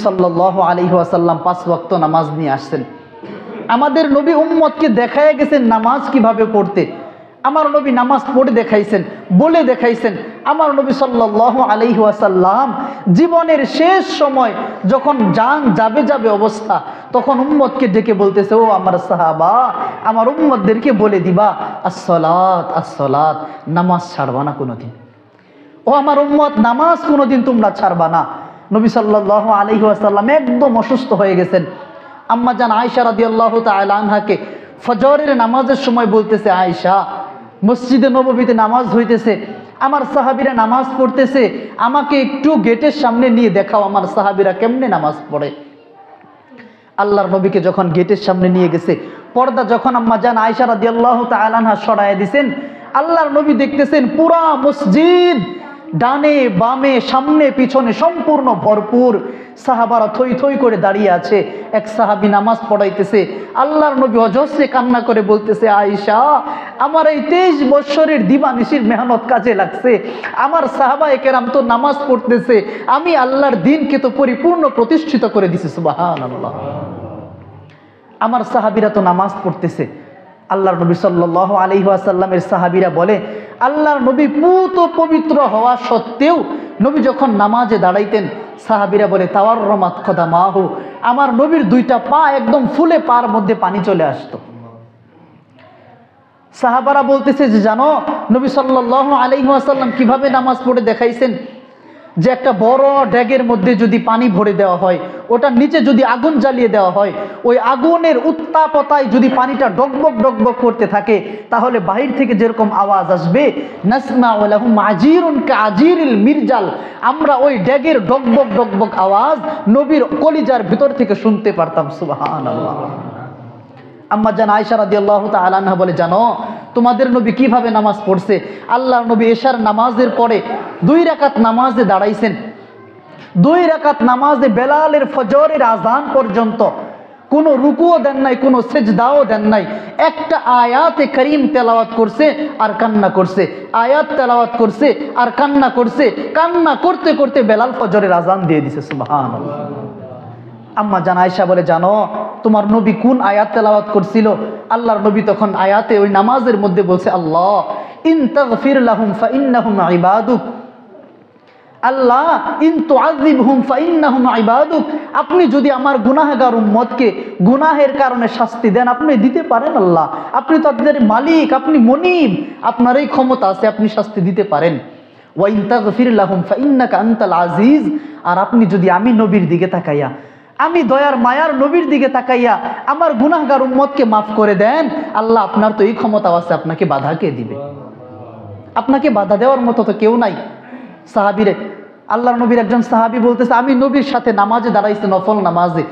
সাল্লাল্লাহু আলাইহি ওয়াসাল্লাম 5 ওয়াক্ত নামাজ নিয়ে আসছেন। আমাদের নবী উম্মতকে দেখায় গেছেন নামাজ কিভাবে পড়তে। আমার নবী নামাজ পড়ে দেখাইছেন, বলে দেখাইছেন। আমার নবী সাল্লাল্লাহু আলাইহি ওয়াসাল্লাম জীবনের শেষ সময় যখন জান যাবে অবস্থা, তখন উম্মতকে ডেকে বলতেছে, ও আমার সাহাবা, আমার উম্মতদেরকে বলে দিবা আসসালাত আসসালাত, নামাজ ছাড়বা না কোনোদিন। ও আমার উম্মত, নামাজ কোনোদিন তোমরা ছাড়বা না। নবী সাল্লাল্লাহু আলাইহি ওয়াসাল্লাম একদম অসুস্থ হয়ে গেছেন। আম্মা জান আয়েশা রাদিয়াল্লাহু তাআলা আনহাকে ফজরের নামাজের সময় বলতেছে, আয়েশা, মসজিদে নববীতে নামাজ হইতেছে, আমার সাহাবীরা নামাজ পড়তেছে, আমাকে একটু গেটের সামনে নিয়ে দেখাও আমার সাহাবীরা কেমনে নামাজ পড়ে। আল্লাহর নবীকে যখন গেটের সামনে নিয়ে গেছে, পর্দা যখন আম্মা জান আয়েশা রাদিয়াল্লাহু তাআলা আনহা সরায় দিয়েছেন, আল্লাহর নবী দেখতেছেন পুরা মসজিদ ডানে বামে সামনে পিছনে সম্পূর্ণ ভরপুর, সাহাবারা থই থই করে দাঁড়িয়ে আছে। এক সাহাবী নামাজ পড়াইতেছে, আল্লাহর নবী অজস্রে কান্না করে বলতেছে, আয়েশা, আমার এই 23 বছরের দিবানিশির মেহনত কাজে লাগছে। আমার সাহাবায়ে কেরাম তো নামাজ পড়তেছে, আমি আল্লাহর দ্বীনকে তো পরিপূর্ণ প্রতিষ্ঠিত করে দিছি। সুবহানাল্লাহ। আমার সাহাবীরা তো নামাজ পড়তেছে। আল্লাহর নবী সাল্লাল্লাহু আলাইহি ওয়াসাল্লামের সাহাবীরা বলে, আল্লাহর নবী পুত পবিত্র হওয়া সত্ত্বেও নবী যখন নামাজে দাঁড়াইতেন, সাহাবীরা বলে তাওয়াররামাত কদামাহু, আমার নবীর 2টা পা একদম ফুলে পার মধ্যে পানি চলে আসতো। সাহাবারা বলতেছে যে, জানো নবী সাল্লাল্লাহু আলাইহি ওয়াসাল্লাম কিভাবে নামাজ পড়ে দেখাইছেন, যে একটা বড় ড্যাগের মধ্যে যদি পানি ভরে দেওয়া হয়, ওটার নিচে যদি আগুন জ্বালিয়ে দেওয়া হয়, ওই আগুনের উত্তাপতায় যদি পানিটা ডগবগ ডগবগ করতে থাকে, তাহলে বাহির থেকে যেরকম আওয়াজ আসবে, নাসমাউ লাহুম আজিরুন কাজিরিল মিরজাল, আমরা ওই ড্যাগের ডগবগ ডগবগ আওয়াজ নবীর কলিজার ভিতর থেকে শুনতে পারতাম। সুবহানাল্লাহ। আম্মা জান আয়েশা রাদিয়াল্লাহু তাআলা আনহা বলে, জানো তোমাদের নবী কিভাবে নামাজ পড়ছে? আল্লাহর নবী এশার নামাজের পরে 2 রাকাত নামাজে দাঁড়াইছেন। 2 রাকাত নামাজে বেলালের ফজরের আজান পর্যন্ত কোনো রুকুও দেন নাই, কোনো সেজদাও দেন নাই। একটা আয়াতে কারীম তেলাওয়াত করছে আর কান্না করছে, আয়াত তেলাওয়াত করছে আর কান্না করছে। কান্না করতে করতে বেলাল ফজরের আজান দিয়ে দিছে। সুবহানাল্লাহ। আম্মা জান আয়েশা বলে, জানো তোমার নবী কোন আয়াত তেলাওয়াত করছিল? আল্লাহর নবী তখন আয়াতে ওই নামাজের মধ্যে বলছে, আল্লাহ ইন তাগফির লাহুম ফাইন্নাহুম ইবাদুক, আল্লাহ ইন তুআযিবহুম ফাইন্নাহুম ইবাদুক, আপনি যদি আমার গুনাহগার উম্মতকে গুনাহের কারণে শাস্তি দেন, আপনি দিতে পারেন। আল্লাহ, আপনি তো তাদের মালিক, আপনি মনিব, আপনার এই ক্ষমতা আছে, আপনি শাস্তি দিতে পারেন। ওয়া ইন তাগফির লাহুম ফাইন্নাকা আনতাল আজিজ, আর আপনি যদি আমি নবীর দিকে তাকাইয়া, আমি দয়ার মায়ার নবীর দিকে তাকাইয়া আমার গুনাহগার উম্মতকে মাফ করে দেন, আল্লাহ আপনার তো এই ক্ষমতা আছে, আপনাকে বাধা কে দিবে? আপনাকে বাধা দেওয়ার মতো তো কেউ নাই। সাহাবীরে, আল্লাহর নবীর একজন সাহাবী বলতেছে, আমি নবীর সাথে নামাজে দাঁড়াইছি, নফল নামাজে।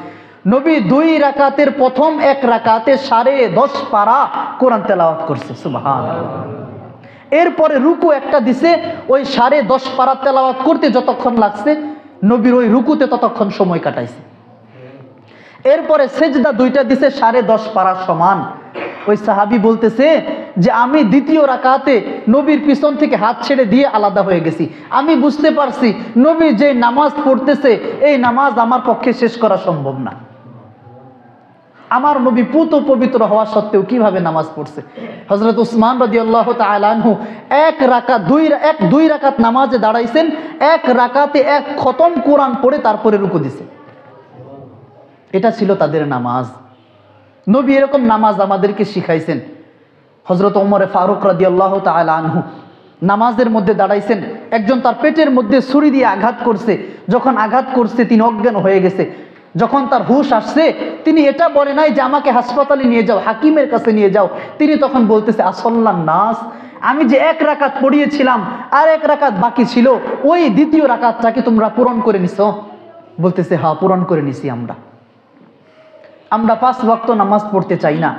নবী 2 রাকাতের প্রথম 1 রাকাতে 10.5 পারা কোরআন তেলাওয়াত করছে। সুবহানাল্লাহ। এরপরে রুকু একটা দিছে, ওই 10.5 পারা তেলাওয়াত করতে যতক্ষণ লাগছে, নবীর ওই রুকুতে ততক্ষণ সময় কাটাইছে। এরপরে সেজদা 2টা দিছে 10.5 পারা সমান। ওই সাহাবী বলতেছে যে, আমি 2য় রাকাতে নবীর পিছন থেকে হাত ছেড়ে দিয়ে আলাদা হয়ে গেছি। আমি বুঝতে পারছি নবী যে নামাজ পড়তেছে, এই নামাজ আমার পক্ষে শেষ করা সম্ভব না। আমার নবী পুত পবিত্র হওয়া সত্ত্বেও কিভাবে নামাজ পড়ছে। হযরত উসমান রাদিয়াল্লাহু তাআলা আনহু 1 রাকাত 2 রাকাত নামাজে দাঁড়াইছেন, 1 রাকাতে 1 খতম কোরআন পড়ে তারপরে রুকু দিছে। এটা ছিল তাদের নামাজ। নবী এরকম নামাজ আমাদেরকে শিখাইছেন। হযরত ওমর ফারুক রাদিয়াল্লাহু তাআলা আনহু নামাজের মধ্যে দাঁড়াইছেন, একজন তার পেটের মধ্যে ছুরি দিয়ে আঘাত করছে। যখন আঘাত করছে তিনি অজ্ঞান হয়ে গেছে। যখন তার হুঁশ আসছে, তিনি এটা বলে নাই যে আমাকে হাসপাতালে নিয়ে যাও, হাকিমের কাছে নিয়ে যাও। তিনি তখন বলতেছে, আসল্লান নাস, আমি যে 1 রাকাত পড়িয়েছিলাম আর 1 রাকাত বাকি ছিল, ওই 2য় রাকাতটাকে তোমরা পূরণ করে নিছো? বলতেছে, হ্যাঁ পূরণ করে নিছি। আমরা 5 ওয়াক্ত নামাজ পড়তে চাই না।